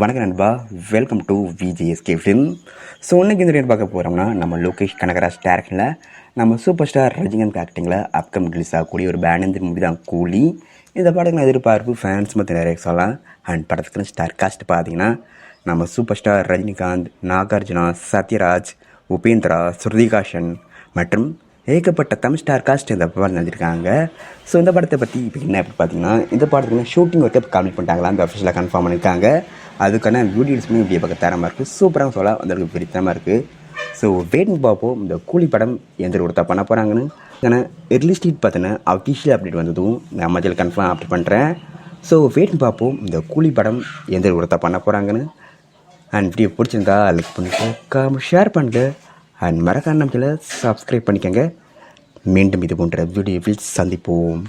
வணக்கம் நண்பா, welcome to VGSK film. So இன்னைக்கு இந்த வீடியோ பார்க்க போகிறோம்னா நம்ம லோகேஷ் கனகராஜ் டேரக்ஷனில் நம்ம சூப்பர் ஸ்டார் ரஜினிகாந்த் ஆக்டிங்கில் அப்கமிங் ரிலீஸ் ஆகக்கூடிய ஒரு பேனந்த மூவி தான் கூலி. இந்த படத்துக்கு எதிர்பார்ப்பு ஃபேன்ஸ் மற்ற நிறைய சொல்லலாம். அண்ட் படத்துக்கு ஸ்டார் காஸ்ட் பார்த்தீங்கன்னா நம்ம சூப்பர் ஸ்டார் ரஜினிகாந்த், நாகார்ஜுனா, சத்யராஜ், உபேந்திரா, ஸ்ருதிகாஷன் மற்றும் ஏகப்பட்ட தமிழ் ஸ்டார் காஸ்ட் இந்த படம் நடந்திருக்காங்க. ஸோ இந்த படத்தை பற்றி இப்போ என்ன எப்படி பார்த்தீங்கன்னா, இந்த படத்துக்கு ஷூட்டிங் ஒர்க்கை கம்ப்ளீட் பண்ணிட்டாங்களா, அந்த அஃபிஷியலாக கன்ஃபார்ம் பண்ணியிருக்காங்க. அதுக்கான வீடியோஸ்மே இப்படி பக்கம் தரமாக இருக்குது, சூப்பராக சொல்ல வந்ததுக்கு பிரித்தமாக இருக்குது. ஸோ வெயிட்னு பார்ப்போம் இந்த கூலி படம் எந்த ஒருத்தா பண்ண போகிறாங்கன்னு. ஏன்னா ரிலீஸ் டேட் பார்த்தீங்கன்னா அஃபிஷியல் அப்டேட் வந்ததும் நான் மஞ்சள் கன்ஃபார்ம் அப்டேட் பண்ணுறேன். ஸோ வெயிட்னு பார்ப்போம் இந்த கூலி படம் எந்த ஒருத்தா பண்ண போகிறாங்கன்னு. அண்ட் வீடியோ பிடிச்சிருந்தா லைக் பண்ணிட்டு ஷேர் பண்ணிட்டு அண்ட் மறக்காம நம்மள சப்ஸ்கிரைப் பண்ணிக்கோங்க. மீண்டும் இது போன்ற வீடியோவில் சந்திப்போம்.